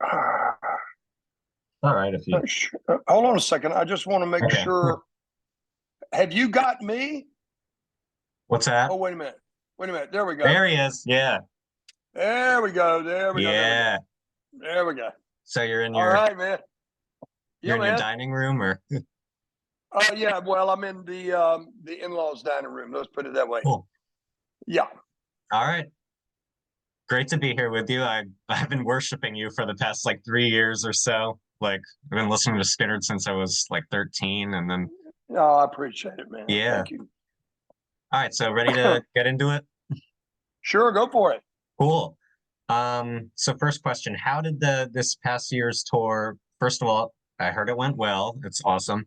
All right, if you Hold on a second. I just want to make okay. sure. Have you got me? What's that? Oh, wait a minute. Wait a minute. There we go. There he is. Yeah. There we go. There we go. There we go. Yeah. There we go. So you're in All your right, man. you're Yeah, in your man. dining room or Yeah. Well, I'm in the in-laws dining room. Let's put it that way. cool. Yeah. All right. Great to be here with you. I've been worshiping you for the past like 3 years or so. Like I've been listening to SKYNYRD since I was like 13 and then Oh, I appreciate it, man. yeah. Thank you. All right, so ready to get into it? Sure, go for it. Cool. So first question, how did the this past year's tour, first of all, I heard it went well. It's awesome.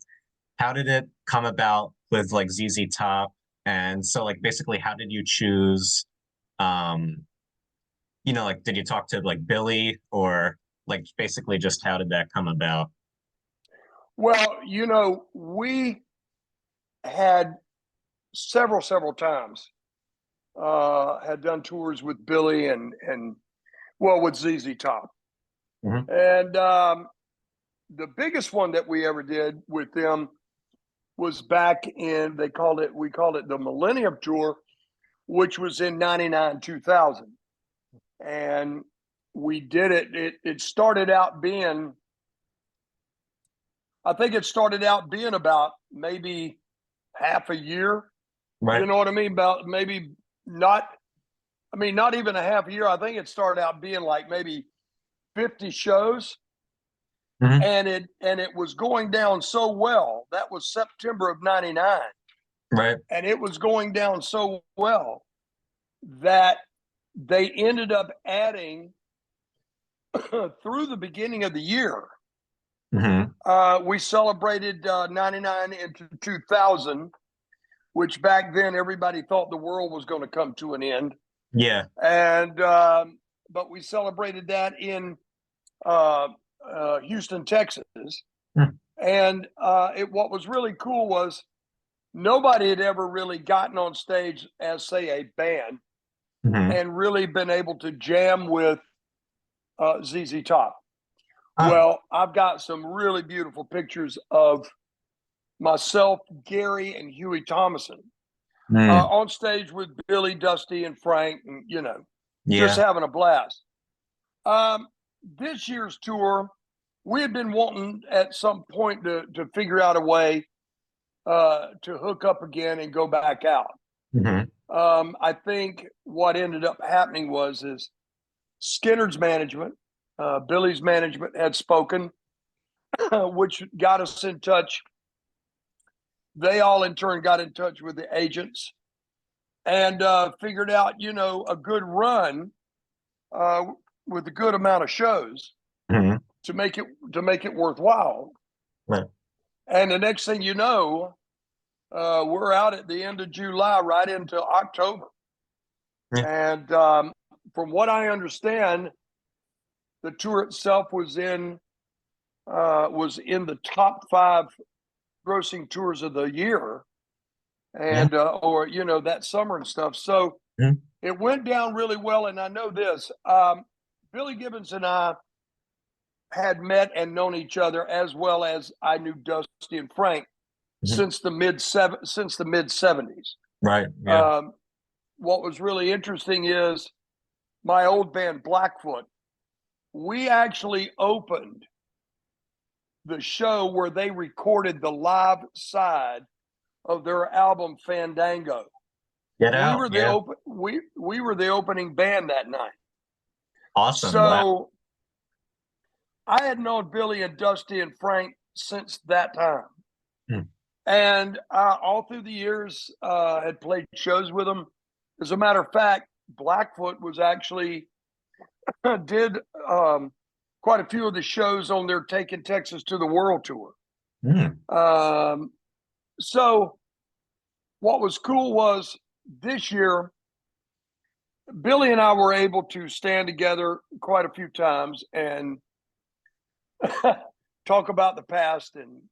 How did it come about with like ZZ Top? And so like basically how did you choose um like did you talk to like Billy or like basically just how did that come about? Well, we had several times had done tours with Billy and well with ZZ Top. Mhm. And the biggest one that we ever did with them was back in we called it the Millennium Tour, which was in 99 2000. And we did it started out being, I think it started out being about maybe half a year. Right. You know what I mean? About maybe not, I mean, not even a half a year. I think it started out being like maybe 50 shows. Mhm. And it was going down so well. That was September of 99. Right. And it was going down so well that they ended up adding through the beginning of the year. Hmm. We celebrated 99 into 2000, which back then everybody thought the world was going to come to an end. Yeah. And but we celebrated that in Houston, Texas. Hmm. And what was really cool was nobody had ever really gotten on stage as, say, a band Hmm. and really been able to jam with ZZ Top. Oh. Well, I've got some really beautiful pictures of myself, Gary, and Huey Thomason Mm. on stage with Billy, Dusty, and Frank, and just Yeah. having a blast. Um, this year's tour, we had been wanting at some point to figure out a way to hook up again and go back out. Hmm. I think what ended up happening is SKYNYRD's management, Billy's management had spoken, which got us in touch. They all in turn got in touch with the agents and figured out, a good run uh, with a good amount of shows Hmm. to make it worthwhile. Right. And the next thing you know, we're out at the end of July, right into October. Yeah. And from what I understand, the tour itself was in the top 5 grossing tours of the year, Yeah. and or that summer and stuff. So Mhm. it went down really well. And I know this: Billy Gibbons and I had met and known each other, as well as I knew Dusty and Frank Mhm. since the mid 70s. Right. Yeah. Um, what was really interesting is my old band Blackfoot. We actually opened the show where they recorded the live side of their album Fandango. Get We out. were the Yeah. open we were the opening band that night. Awesome. Wow. So I had known Billy and Dusty and Frank since that time. Hmm. And all through the years, had played shows with them. As a matter of fact, Blackfoot was actually did quite a few of the shows on their Taking Texas to the World tour. Mm. So what was cool was this year, Billy and I were able to stand together quite a few times and talk about the past. And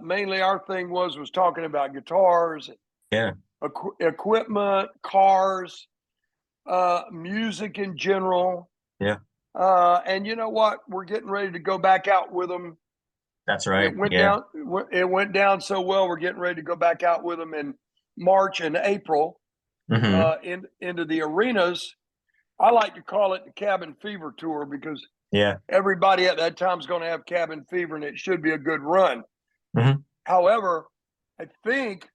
mainly our thing was talking about guitars, Yeah. equipment, cars, music in general. Yeah. And you know what? We're getting ready to go back out with them. That's right. It went Yeah. down. It went down so well. We're getting ready to go back out with them in March and April Hmm. into the arenas. I like to call it the Cabin Fever Tour because Yeah. everybody at that time is going to have cabin fever, and it should be a good run. Hmm. However, I think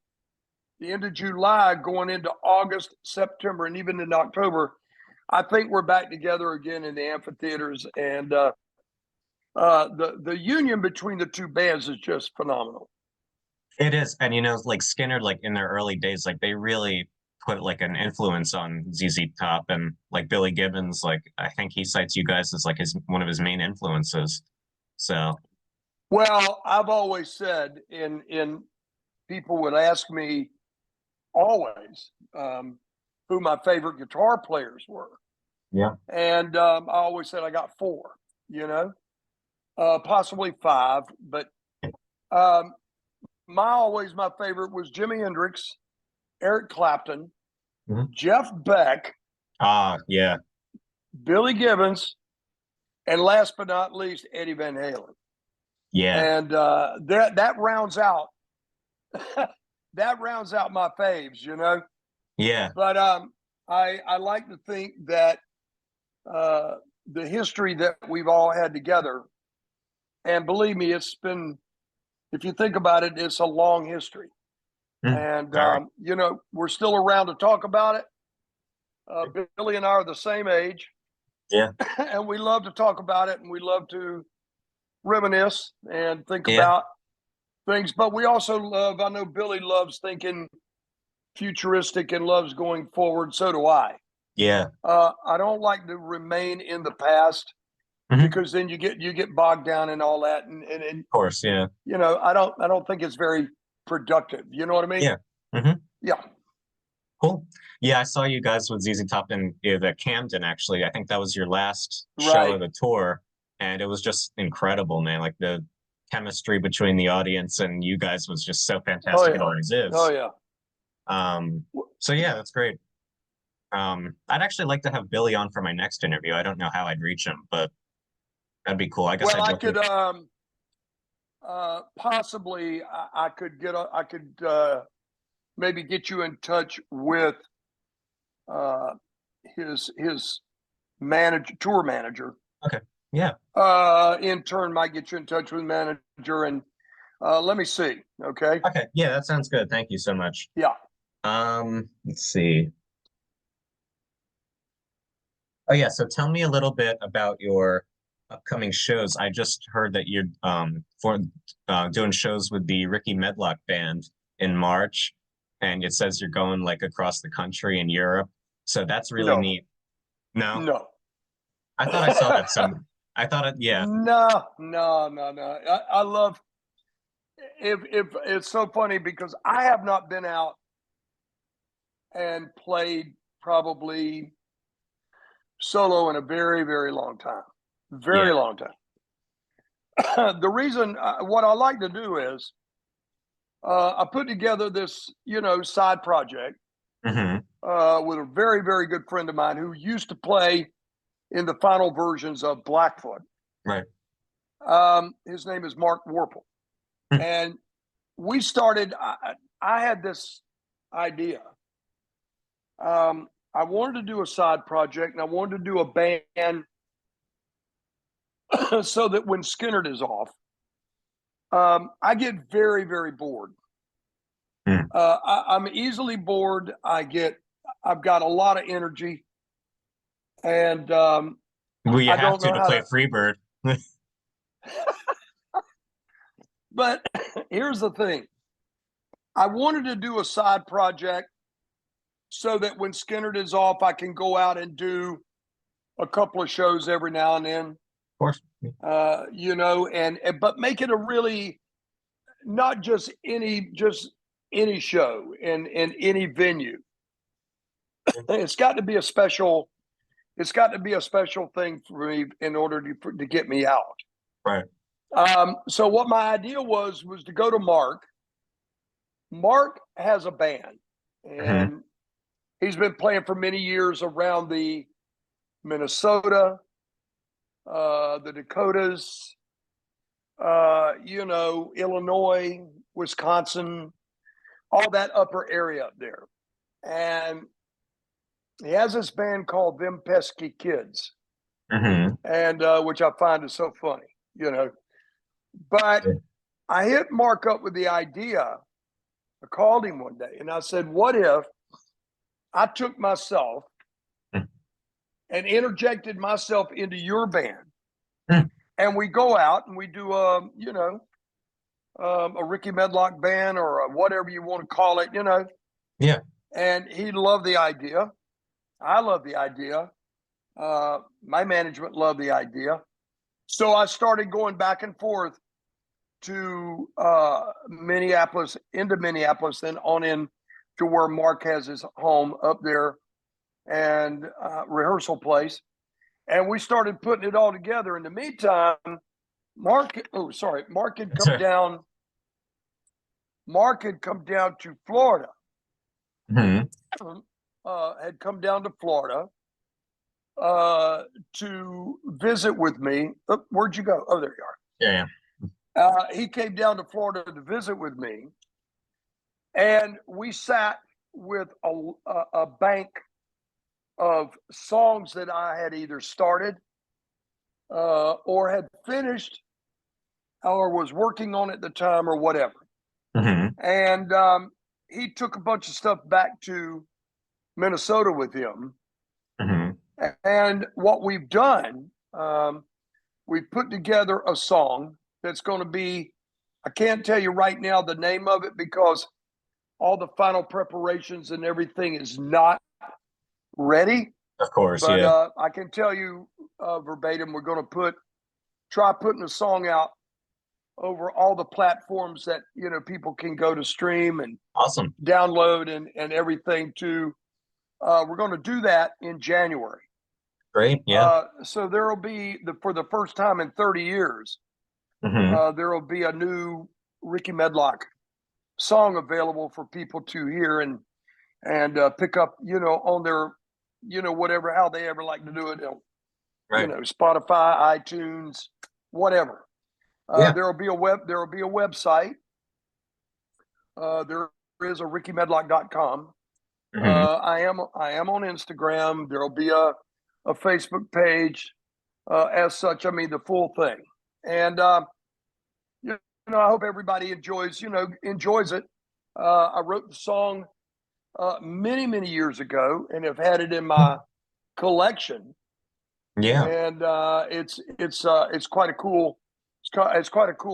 the end of July, going into August, September, and even in October, I think we're back together again in the amphitheaters, and the union between the two bands is just phenomenal. It is. And you know, like Skinner, like in their early days, like they really put like an influence on ZZ Top, and like Billy Gibbons, like I think he cites you guys as like his one of his main influences. So Well, I've always said, in people would ask me always who my favorite guitar players were, yeah. and I always said I got four, you know, possibly five, but um, my favorite was Jimi Hendrix, Eric Clapton, Mhm. Jeff Beck, Ah, yeah. Billy Gibbons, and last but not least, Eddie Van Halen. Yeah. And that rounds out that rounds out my faves, you know. Yeah. But I like to think that the history that we've all had together, and believe me, it's been, if you think about it, it's a long history. Mm. And Very. you know, we're still around to talk about it. Billy and I are the same age, Yeah. and we love to talk about it, and we love to reminisce and think Yeah. about things. But we also love, I know Billy loves thinking futuristic and loves going forward. So do I. Yeah. I don't like to remain in the past Mhm. because then you get bogged down in all that, and Of course. Yeah. you know, I don't think it's very productive. You know what I mean? Yeah. Hmm. Yeah. Cool. Yeah, I saw you guys with ZZ Top in the Camden, actually. I think that was your last show Right. of the tour, and it was just incredible, man. Like the chemistry between the audience and you guys was just so Oh fantastic. It yeah. always Oh is. yeah. Um, so yeah, that's great. I'd actually like to have Billy on for my next interview. I don't know how I'd reach him, but that'd be cool. I guess Well, I'd I go through. could possibly I could maybe get you in touch with uh, his manager, tour manager. Okay. Yeah. In turn, might get you in touch with manager, and let me see. Okay. Okay. Yeah, that sounds good. Thank you so much. Yeah. Let's see. Oh yeah, so tell me a little bit about your upcoming shows. I just heard that you're for doing shows with the Rickey Medlocke band in March, and it says you're going like across the country in Europe. So that's really No. neat. No, No. I thought I saw that some. I thought it. Yeah. No. No. No. No. I love. If it's so funny because I have not been out and played probably solo in a very long time. Yeah. Very long time. The reason what I like to do is I put together this, you know, side project Hmm. with a very good friend of mine who used to play in the final versions of Blackfoot. Right. His name is Mark Warple, Hmm. and we started. I had this idea. I wanted to do a side project, and I wanted to do a band so that when SKYNYRD is off, I get very bored. Hmm. I'm easily bored. I've got a lot of energy, and Well, you I have don't know to how play to. Freebird. But here's the thing: I wanted to do a side project so that when SKYNYRD is off, I can go out and do a couple of shows every now and then. Of course. You know, and but make it a really not just any show in any venue. It's got to be a special. It's got to be a special thing for me in order to get me out. Right. So what my idea was to go to Mark. Mark has a band, Hmm. and he's been playing for many years around the Minnesota, the Dakotas, Illinois, Wisconsin, all that upper area up there. And he has this band called Them Pesky Kids, and which I find is so funny, But I hit Mark up with the idea. I called him one day and I said, what if I took myself and interjected myself into your band and we go out and we do a Rickey Medlocke band or whatever you want to call it, Yeah. And he loved the idea. I love the idea. My management loved the idea. So I started going back and forth to Minneapolis, then on in to where Mark has his home up there and rehearsal place. And we started putting it all together. In the meantime, Mark had come down. Mark had come down to Florida. Had come down to Florida to visit with me. Oh, where'd you go? Oh, there you are. Yeah. He came down to Florida to visit with me, and we sat with a bank of songs that I had either started or had finished or was working on at the time or whatever. And he took a bunch of stuff back to Minnesota with him. And what we've done, we've put together a song that's going to be, I can't tell you right now the name of it because all the final preparations and everything is not ready. Of course, but, yeah. I can tell you verbatim, we're going to try putting a song out over all the platforms that, people can go to stream and Awesome. Download and everything too. We're going to do that in January. Great. Yeah. So there will be for the first time in 30 years, there will be a new Rickey Medlocke song available for people to hear and pick up, on their, whatever, how they ever like to do it. Right. Spotify, iTunes, whatever. There will be a website. There is a RickeyMedlocke.com. I am on Instagram. There will be a Facebook page. As such, I mean the full thing. And I hope everybody enjoys it. I wrote the song many years ago and have had it in my collection. Yeah. And it's quite a cool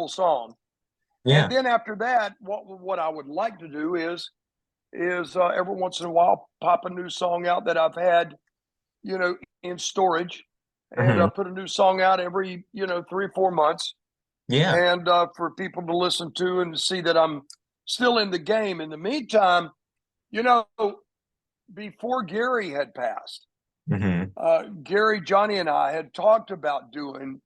song. Yeah. And then after that, what I would like to do is every once in a while pop a new song out that I've had, in storage, and put a new song out every 3 or 4 months. Yeah. And for people to listen to and see that I'm still in the game. In the meantime, before Gary had passed, Gary, Johnny, and I had talked about doing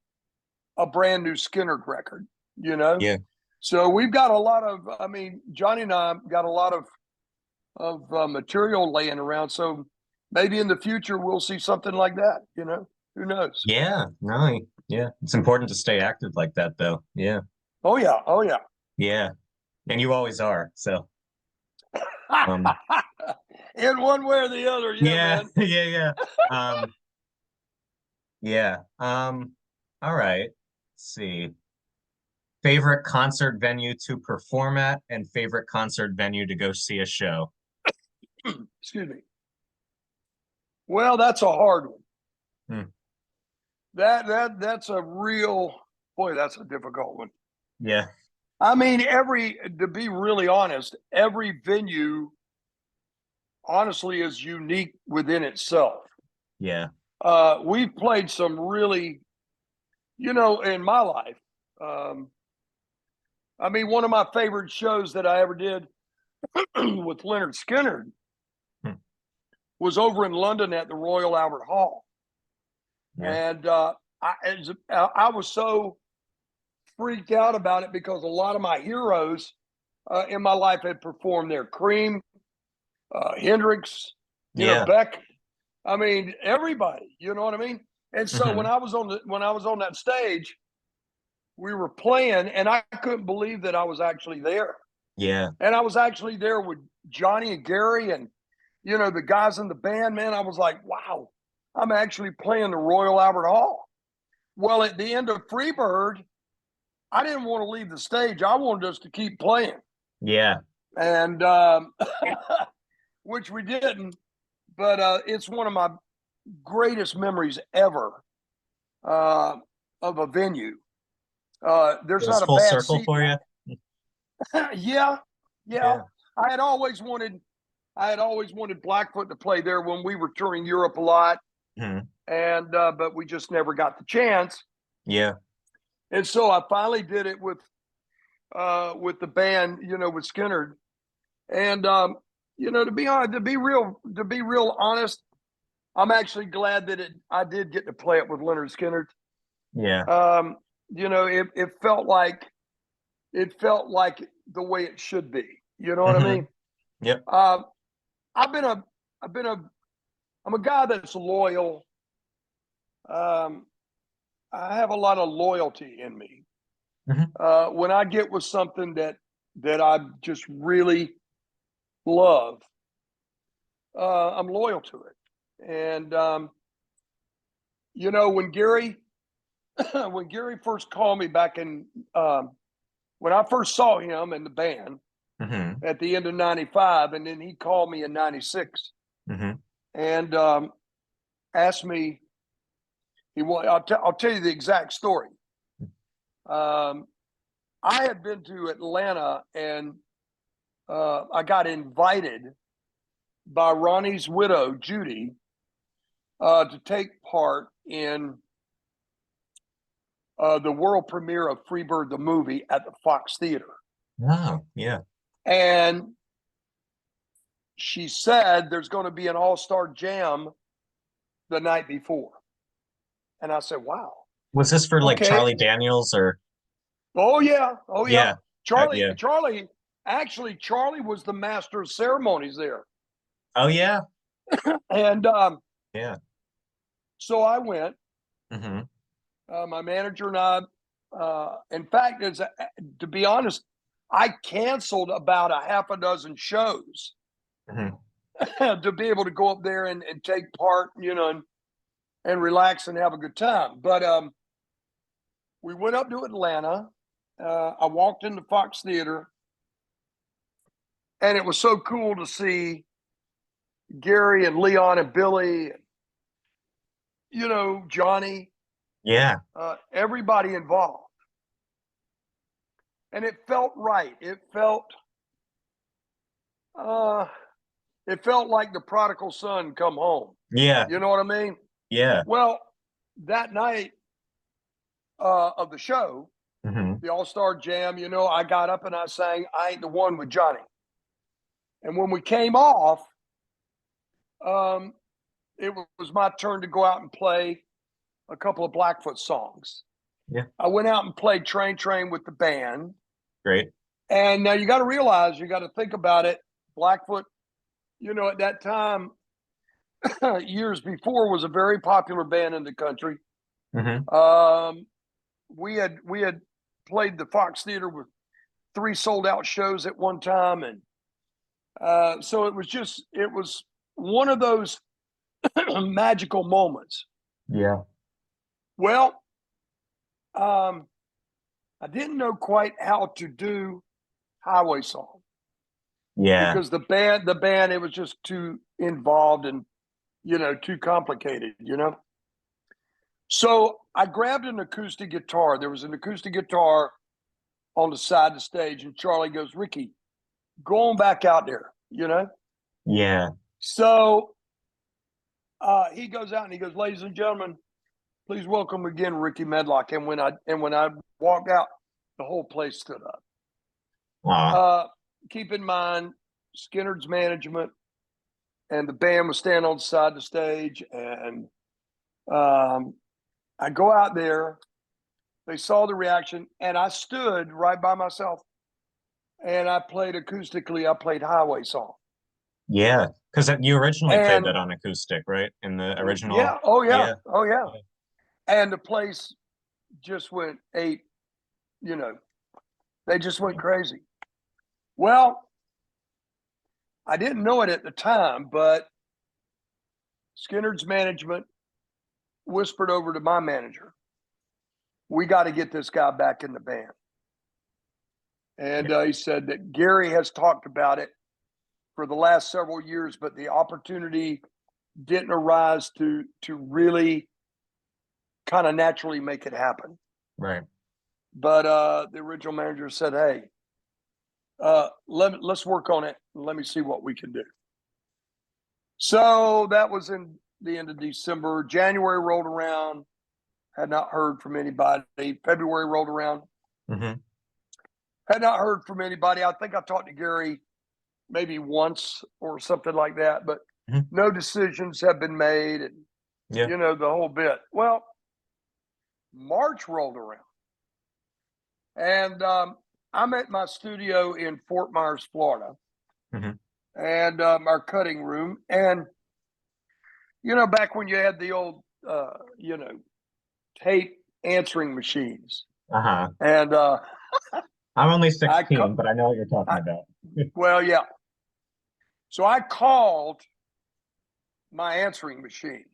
a brand new SKYNYRD record. Yeah. So we've got a lot of. I mean, Johnny and I got a lot of material laying around. So maybe in the future we'll see something like that. Who knows? Yeah. No. Yeah. It's important to stay active like that, though. Yeah. Oh yeah. Oh yeah. Yeah. And you always are. So. In one way or the other. Yeah. Man. Yeah. Yeah. All right. Let's see. Favorite concert venue to perform at and favorite concert venue to go see a show. Excuse me. Well, that's a hard one. That's a real, boy, that's a difficult one. Yeah. I mean, to be really honest, every venue honestly is unique within itself. Yeah. We've played some really, in my life. I mean, one of my favorite shows that I ever did with Lynyrd Skynyrd was over in London at the Royal Albert Hall. Yeah. And I was so freaked out about it because a lot of my heroes in my life had performed there. Cream, Hendrix, Beck. I mean, everybody, you know what I mean? And so Hmm. when I was on that stage, we were playing, and I couldn't believe that I was actually there. Yeah. And I was actually there with Johnny and Gary and, you know, the guys in the band, man. I was like, wow, I'm actually playing the Royal Albert Hall. Well, at the end of Freebird, I didn't want to leave the stage. I wanted us to keep playing. Yeah. And, which we didn't, but it's one of my greatest memories ever of a venue. It There's was not a full bad circle seat. for you. Yeah, yeah. Yeah. I had always wanted I had always wanted Blackfoot to play there when we were touring Europe a lot, Hmm. and but we just never got the chance. Yeah. And so I finally did it with the band, you know, with SKYNYRD. And you know, to be real honest, I'm actually glad that I did get to play it with Lynyrd Skynyrd. Yeah. You know, it felt like the way it should be. You know what I Hmm. mean? Yep. Um, I've been a I've been a I'm a guy that's loyal. Um, I have a lot of loyalty in me. Hmm. When I get with something that I just really love, I'm loyal to it. And you know, when Gary when Gary first called me back in when I first saw him in the band Hmm. at the end of '95, and then he called me in '96 Hmm. and asked me. I'll tell you the exact story. Um, I had been to Atlanta and I got invited by Ronnie's widow, Judy, to take part in the world premiere of Freebird the movie at the Fox Theater. Oh, yeah. And she said there's going to be an all-star jam the night before. And I said, wow, Was this for like okay. Charlie Daniels or? Oh, yeah. Oh, yeah. Yeah. Charlie, Yeah. Charlie, actually, Charlie was the master of ceremonies there. Oh, yeah. And Yeah. so I went. Hmm. My manager and I, in fact, to be honest, I canceled about a half a dozen shows Hmm. to be able to go up there and take part, you know, and relax and have a good time. But we went up to Atlanta. I walked into Fox Theater, and it was so cool to see Gary and Leon and Billy, you know, Johnny, Yeah. everybody involved. And it felt right. Uh, it felt like the prodigal son come home. Yeah. You know what I mean? Yeah. Well, that night of the show, Hmm. the All Star Jam, you know, I got up and I sang "I Ain't the One" with Johnny. And when we came off, um, it was my turn to go out and play a couple of Blackfoot songs. Yeah. I went out and played "Train Train" with the band. Great. And now you got to realize, you got to think about it. Blackfoot, you know, at that time, years before, was a very popular band in the country. Hmm. We had played the Fox Theater with 3 sold out shows at one time, and so it was one of those magical moments. Yeah. Well, I didn't know quite how to do Highway Song Yeah. because it was just too involved and, you know, too complicated, you know. So I grabbed an acoustic guitar. There was an acoustic guitar on the side of the stage, and Charlie goes, "Rickey, go on back out there," you know. Yeah. So he goes out and he goes, "Ladies and gentlemen, please welcome again Rickey Medlocke." And when I walked out, the whole place stood up. Aw. Keep in mind, SKYNYRD's management and the band was standing on the side of the stage, and I go out there. They saw the reaction, and I stood right by myself, and I played acoustically. I played Highway Song, Yeah. Because you originally played and that on acoustic, right? In the original. yeah, oh yeah, Yeah. oh yeah. Yeah. And the place just went ape, they just went crazy. Well, I didn't know it at the time, but SKYNYRD's management whispered over to my manager, we got to get this guy back in the band. And he said that Gary has talked about it for the last several years, but the opportunity didn't arise to really kind of naturally make it happen. Right. But the original manager said, hey, let's work on it and let me see what we can do. So that was in the end of December. January rolled around, had not heard from anybody. February rolled around, had not heard from anybody. I think I talked to Gary maybe once or something like that, but no decisions have been made, and the whole bit. Well, March rolled around, and I'm at my studio in Fort Myers, Florida, and our cutting room. And, back when you had the old, tape answering machines. And I'm only 16, but I know what you're talking about. Well, yeah. So I called my answering machine,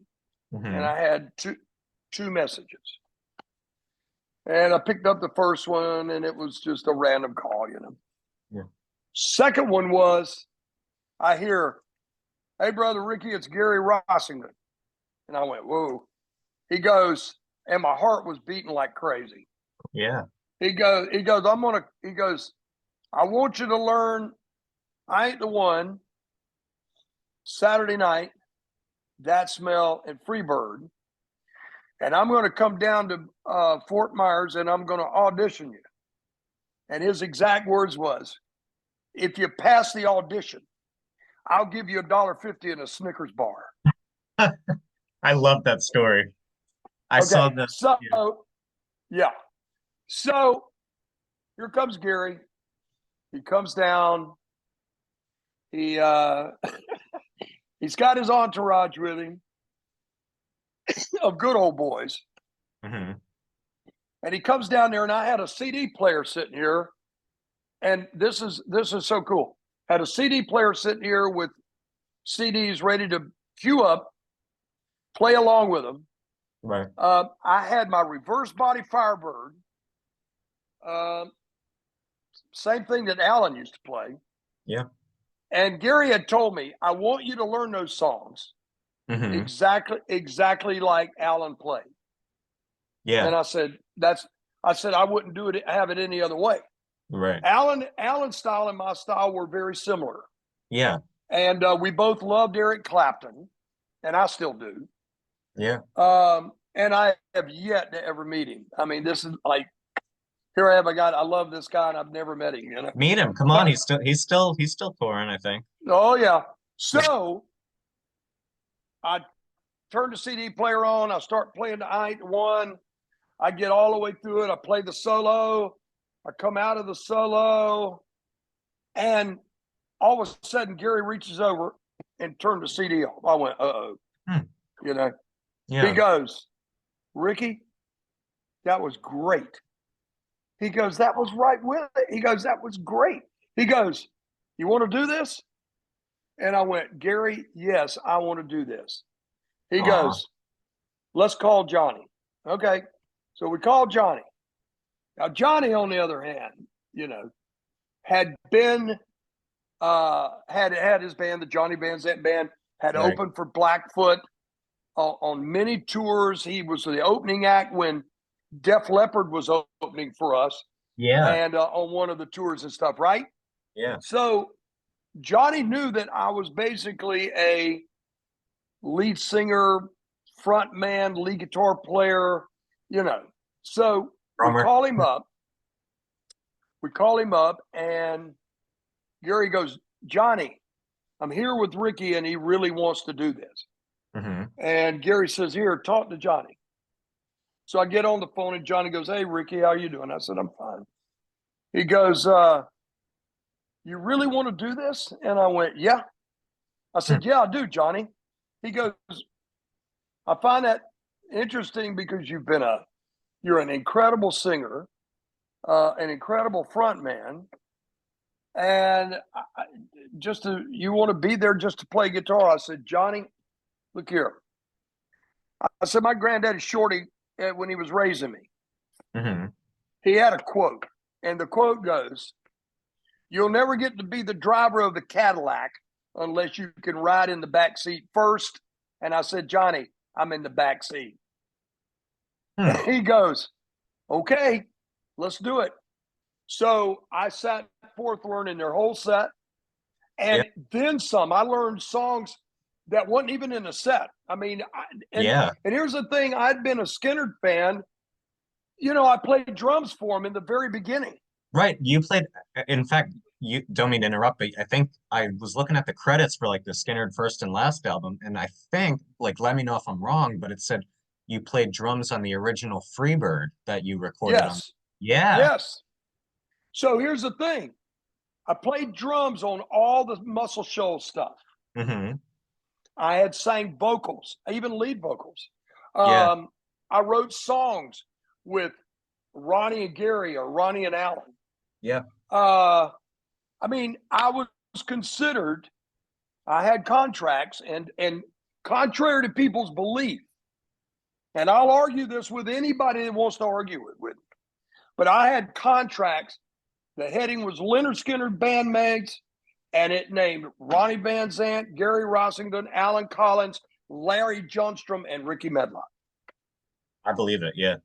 and I had two messages. And I picked up the first one, and it was just a random call, Yeah. Second one was, I hear, hey, Brother Rickey, it's Gary Rossington. And I went, whoa. He goes, and my heart was beating like crazy. Yeah. He goes, I want you to learn I Ain't the One, Saturday Night, That Smell, and Freebird. And I'm going to come down to Fort Myers, and I'm going to audition you. And his exact words was, if you pass the audition, I'll give you $1.50 in a Snickers bar. I love that story. I saw the. Yeah. So here comes Gary. He comes down. He he's got his entourage with him of good old boys. And he comes down there, and I had a CD player sitting here, and this is so cool. Had a CD player sitting here with CDs ready to queue up, play along with them. Right. I had my reverse body Firebird. Same thing that Alan used to play. Yeah. And Gary had told me, I want you to learn those songs exactly like Alan played. Yeah. And I said, I wouldn't have it any other way. Right. Alan's style and my style were very similar. Yeah. And we both loved Eric Clapton, and I still do. Yeah. And I have yet to ever meet him. I mean, this is like, here I have a guy, I love this guy, and I've never met him. Meet him. Come on, he's still touring, I think. Oh yeah. So I turn the CD player on, I start playing the I Ain't the One. I get all the way through it. I play the solo. I come out of the solo, and all of a sudden Gary reaches over and turned the CD off. I went, uh-oh. Yeah. He goes, Rickey, that was great. He goes, that was right with it. He goes, that was great. He goes, you want to do this? And I went, Gary, yes, I want to do this. He goes, let's call Johnny. Okay. So we called Johnny. Now, Johnny, on the other hand, had been, had his band, the Johnny Van Zant Band, had opened for Blackfoot on many tours. He was the opening act when Def Leppard was opening for us. Yeah. And on one of the tours and stuff, right? Yeah. So Johnny knew that I was basically a lead singer, front man, lead guitar player, So we call him up. And Gary goes, Johnny, I'm here with Rickey, and he really wants to do this. And Gary says, here, talk to Johnny. So I get on the phone, and Johnny goes, hey, Rickey, how you doing? I said, I'm fine. He goes, you really want to do this? And I went, yeah. I said, yeah, I do, Johnny. He goes, I find that interesting because you're an incredible singer, an incredible front man, and you want to be there just to play guitar. I said, Johnny, look here. I said, my granddaddy Shorty, when he was raising me, he had a quote, and the quote goes, "You'll never get to be the driver of the Cadillac unless you can ride in the back seat first." And I said, Johnny, I'm in the back seat. He goes, okay, let's do it. So I sat forth learning their whole set, and then some. I learned songs that wasn't even in a set. I mean, and here's the thing: I'd been a SKYNYRD fan. You know, I played drums for him in the very beginning. Right. You played, in fact, you don't mean to interrupt, but I think I was looking at the credits for like the SKYNYRD first and last album, and I think, like, let me know if I'm wrong, but it said you played drums on the original Freebird that you recorded on. Yes. Yeah. Yes. So here's the thing. I played drums on all the Muscle Shoals stuff. I had sang vocals, even lead vocals. I wrote songs with Ronnie and Gary or Ronnie and Alan. Yeah. I mean, I was considered, I had contracts, and contrary to people's belief, and I'll argue this with anybody that wants to argue it with me, but I had contracts. The heading was LYNYRD SKYNYRD Bandmates, and it named Ronnie Van Zant, Gary Rossington, Alan Collins, Larry Johnstrom, and Rickey Medlocke. I believe it, yeah.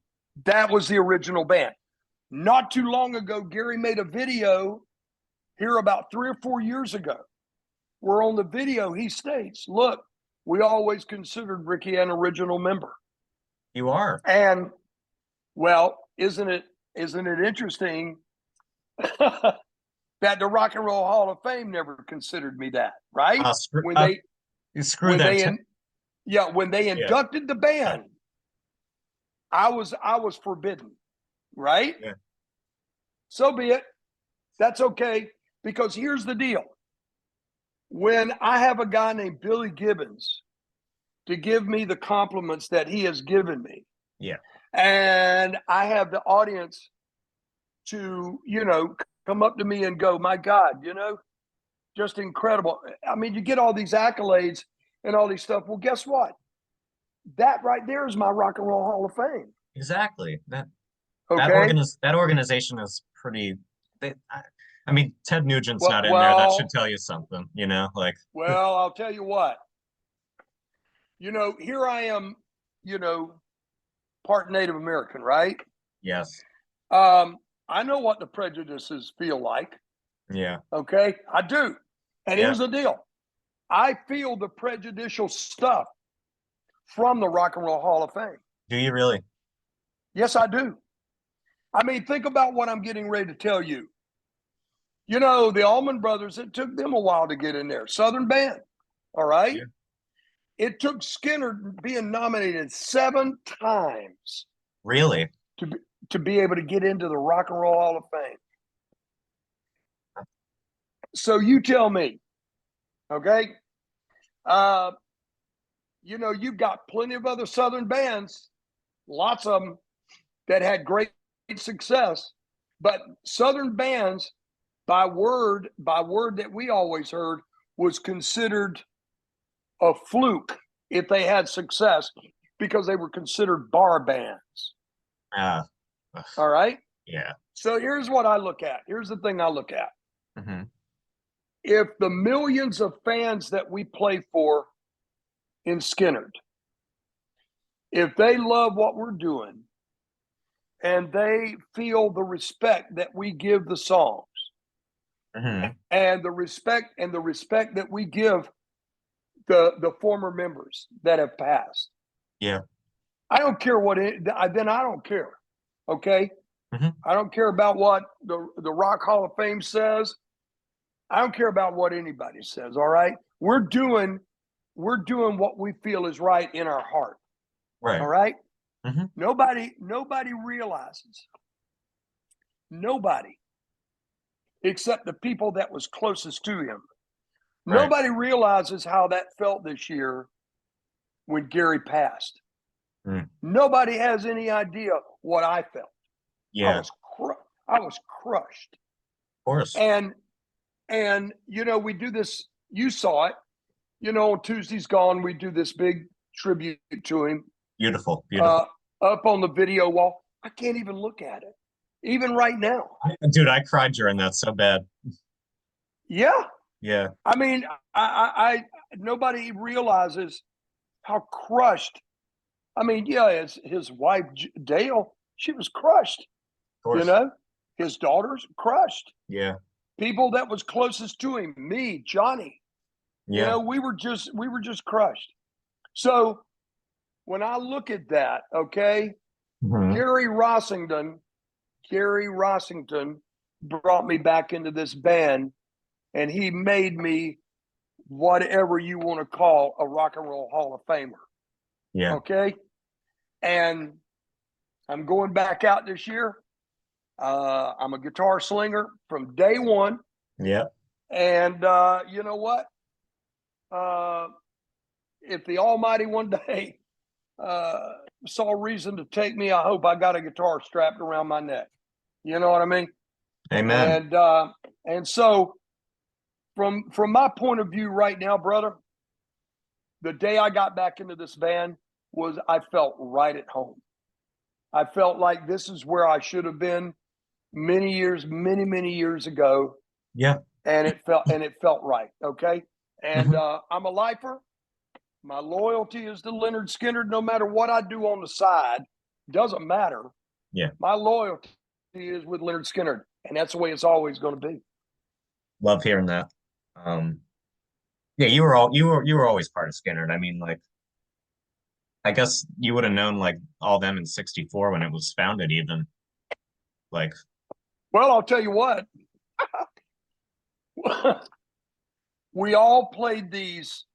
That was the original band. Not too long ago, Gary made a video here about 3 or 4 years ago, where on the video he states, look, we always considered Rickey an original member. You are. And, well, isn't it interesting that the Rock and Roll Hall of Fame never considered me that, right? When they inducted the band, I was forbidden, right? Yeah. So be it. That's okay, because here's the deal. When I have a guy named Billy Gibbons to give me the compliments that he has given me, and I have the audience to, come up to me and go, my God, just incredible. I mean, you get all these accolades and all these stuff. Well, guess what? That right there is my Rock and Roll Hall of Fame. Exactly. That organization is pretty. I mean, Ted Nugent's not in there. That should tell you something, like. Well, I'll tell you what. Here I am, part Native American, right? Yes. I know what the prejudices feel like. Yeah. Okay, I do. And here's the deal. I feel the prejudicial stuff from the Rock and Roll Hall of Fame. Do you really? Yes, I do. I mean, think about what I'm getting ready to tell you. The Allman Brothers, it took them a while to get in there. Southern band, all right? Yeah. It took SKYNYRD being nominated 7 times. Really? To be able to get into the Rock and Roll Hall of Fame. So you tell me, okay? You've got plenty of other Southern bands, lots of them that had great success, but Southern bands, by word that we always heard, was considered a fluke if they had success, because they were considered bar bands. All right? Yeah. So here's what I look at. Here's the thing I look at. If the millions of fans that we play for in SKYNYRD, if they love what we're doing and they feel the respect that we give the songs, and the respect that we give the former members that have passed, I don't care then I don't care. Okay. I don't care about what the Rock Hall of Fame says. I don't care about what anybody says. All right. We're doing what we feel is right in our heart. Right. All right. Nobody realizes, nobody except the people that was closest to him. Right. Nobody realizes how that felt this year when Gary passed. Mm. Nobody has any idea what I felt. I Yeah, of was I was crushed. course. And you know, we do this. You saw it. You know, on Tuesday's Gone, we do this big tribute to him Beautiful, beautiful. uh, up on the video wall. I can't even look at it, even right now. Dude, I cried during that so bad. Yeah, Yeah, I mean, I nobody realizes how crushed. I mean, yeah, his wife Dale, she was crushed. of You course. know, his daughters crushed. Yeah, People that was closest to him, me, Johnny. You yeah. know, we were just crushed. So when I look at that, okay, Mhm. Gary Rossington, Gary Rossington brought me back into this band, and he made me whatever you want to call a rock and roll Hall of Famer. Yeah, Okay, and I'm going back out this year. I'm a guitar slinger from day one, yeah. and you know what? Uh, if the Almighty one day uh, saw reason to take me, I hope I got a guitar strapped around my neck. You know what I mean? Amen. And so from my point of view right now, brother, the day I got back into this band was I felt right at home. I felt like this is where I should have been many years ago, Yeah. and it felt right. Okay, and Hmm. I'm a lifer. My loyalty is to Leonard Skinner. No matter what I do on the side, doesn't matter. Yeah. My loyalty is with Leonard Skinner, and that's the way it's always going to be. Love hearing that. Um, yeah, you were always part of Skynyrd. I mean, like, I guess you would have known like all them in '64 when it was founded, even. Like, Well, I'll tell you what. We all played these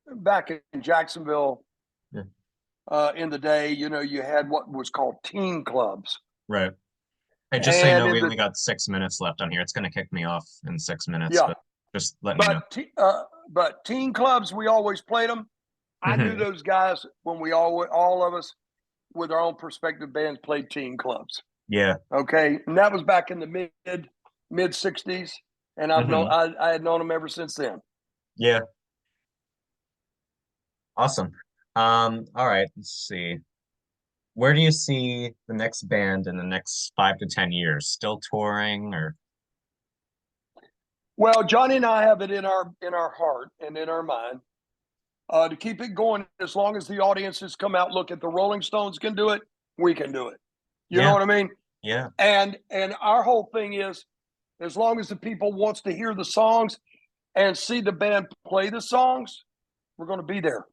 back in Jacksonville yeah, in the day. You know, you had what was called teen clubs, right. Hey, just so you and know, in we the only got 6 minutes left on here. It's gonna kick me off in 6 minutes, yeah, but just letting you know. but teen clubs, we always played them. I knew Hmm. those guys when we all of us with our own prospective bands played teen clubs. Yeah. Okay, and that was back in the mid '60s, and Hmm. I had known them ever since then. Yeah. Awesome. All right, let's see. Where do you see the next band in the next 5 to 10 years? Still touring or Well, Johnny and I have it in our heart and in our mind to keep it going as long as the audiences come out. Look at the Rolling Stones can do it, we can do it. You know yeah, what I mean? yeah. And our whole thing is, as long as the people wants to hear the songs and see the band play the songs, we're going to be there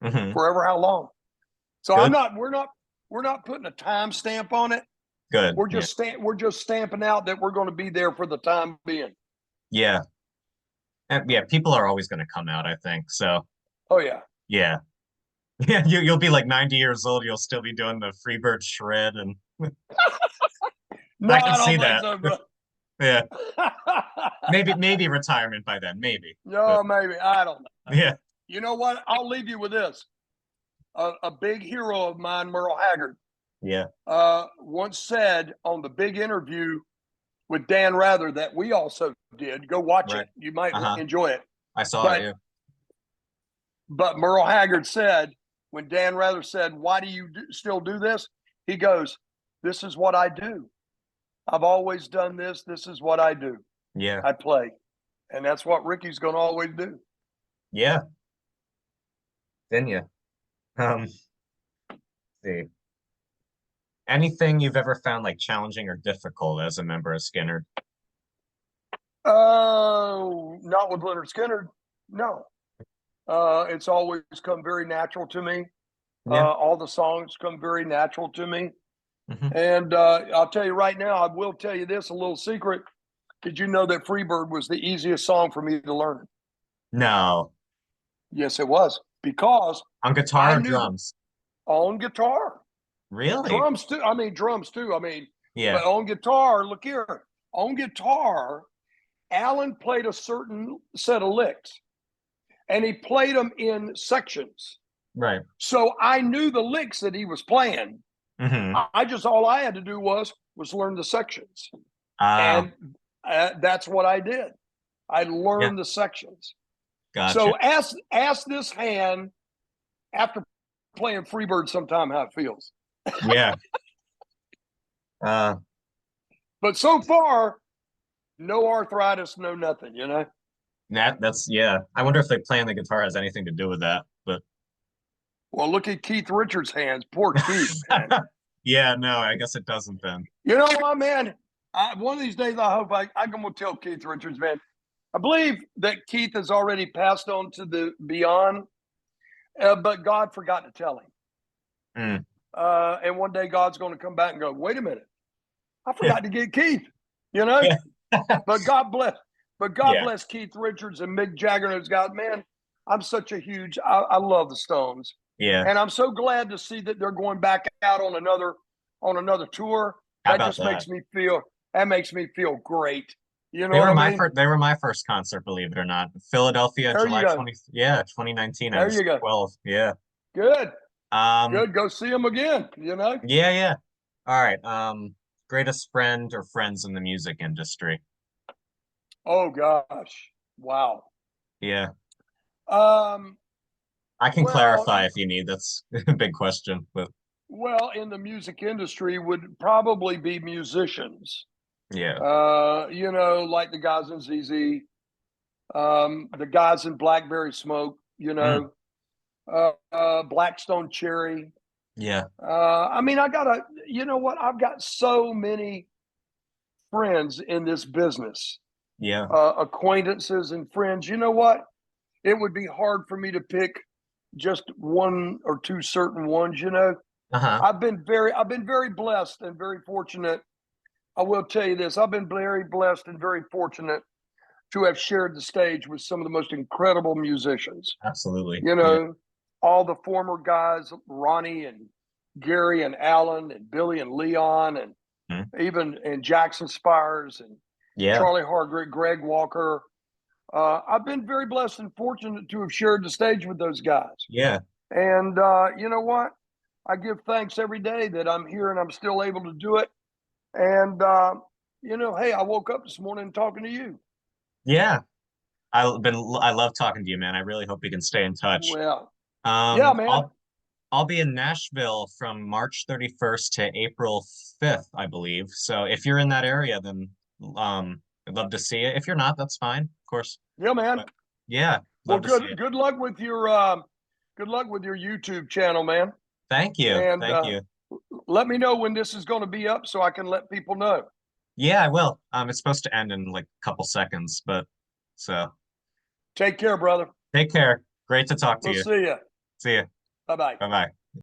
Hmm. forever. How long? So I'm Good, not. We're not putting a time stamp on it. good. We're Yeah. just we're just stamping out that we're going to be there for the time being. Yeah. And yeah, people are always gonna come out, I think. So Oh yeah. yeah. Yeah, you'll be like 90 years old, you'll still be doing the Freebird shred and No, I can I see don't think that. so, bro. Yeah. Maybe retirement by then, maybe. But No, maybe I don't know. yeah, You know what? I'll leave you with this. A big hero of mine, Merle Haggard, yeah, once said on the big interview with Dan Rather that we also did. Go watch it. right. You might Uh-huh. enjoy it. I saw it, But yeah. but Merle Haggard said when Dan Rather said, "Why do you still do this?" He goes, "This is what I do. I've always done this. This is what I do. Yeah. I play." And that's what Rickey's going to always do. Yeah. Then you. Let's see. Anything you've ever found like challenging or difficult as a member of Skinner? Not with Leonard Skinner. No. It's always come very natural to me. Yeah. All the songs come very natural to me. Hmm. And I'll tell you right now, I will tell you this, a little secret. Did you know that Freebird was the easiest song for me to learn? No. Yes, it was. Because On guitar I or knew drums? on guitar, Really? drums too. I mean, drums too. I mean, Yeah. but on guitar, look here. On guitar, Alan played a certain set of licks and he played them in sections. Right. So I knew the licks that he was playing. Mm-hmm. I just all I had to do was learn the sections, Oh, and that's what I did. I yeah, learned the sections. gotcha. So ask this hand after playing Freebird sometime how it feels. Yeah. Uh, But so far, no arthritis, no nothing. You know. that's yeah. I wonder if like playing the guitar has anything to do with that, but Well, look at Keith Richards' hands. Poor Keith, man. yeah, no, I guess it doesn't then. You know what, man? One of these days, I hope I'm going to tell Keith Richards, man. I believe that Keith has already passed on to the beyond, but God forgot to tell him. Mm. And one day God's going to come back and go, wait a minute, I Yeah. forgot to get Keith, you know? Yeah. But God bless, but God Yeah. bless Keith Richards and Mick Jagger and those guys. Man, I'm such a huge, I love the Stones. Yeah. And I'm so glad to see that they're going back out on another tour. How That about just that? makes me feel great. You know They what were I my mean? first they were my first concert, believe it or not. Philadelphia, There you July go. 20, yeah, 2019. I There was you go. 12. Yeah. Good. Um, Good. Go see them again, you know? yeah, yeah. All right. Greatest friend or friends in the music industry. Oh gosh. Wow. Yeah. Um, I can well, clarify if you need. That's a big question, but in the music industry would probably be musicians. yeah. You know, like the guys in ZZ, the guys in Blackberry Smoke, you Mm, know, Blackstone Cherry. yeah. I mean, you know what? I've got so many friends in this business, Yeah. acquaintances and friends. You know what? It would be hard for me to pick just one or two certain ones. You know, Uh-huh. I've been very blessed and very fortunate. I will tell you this: I've been very blessed and very fortunate to have shared the stage with some of the most incredible musicians. Absolutely. You Yeah. know, all the former guys, Ronnie and Gary and Alan and Billy and Leon and Mm, even and Jackson Spires and yeah. Charlie Hargreaves, Greg Walker. I've been very blessed and fortunate to have shared the stage with those guys. Yeah. And you know what? I give thanks every day that I'm here and I'm still able to do it. And you know, hey, I woke up this morning talking to you. Yeah. I love talking to you, man. I really hope we can stay in touch. Well, yeah, Um, man. I'll I'll be in Nashville from March 31st to April 5th, I believe. So if you're in that area, then I'd love to see you. If you're not, that's fine, of course. Yeah, man. But yeah, Well, love to see you. good luck with your YouTube channel, man. Thank you. And Thank you. let me know when this is going to be up so I can let people know. Yeah, I will. It's supposed to end in like a couple seconds, but so Take care, brother. take care. Great to talk to We'll you. see you. See you. Bye bye. Bye-bye.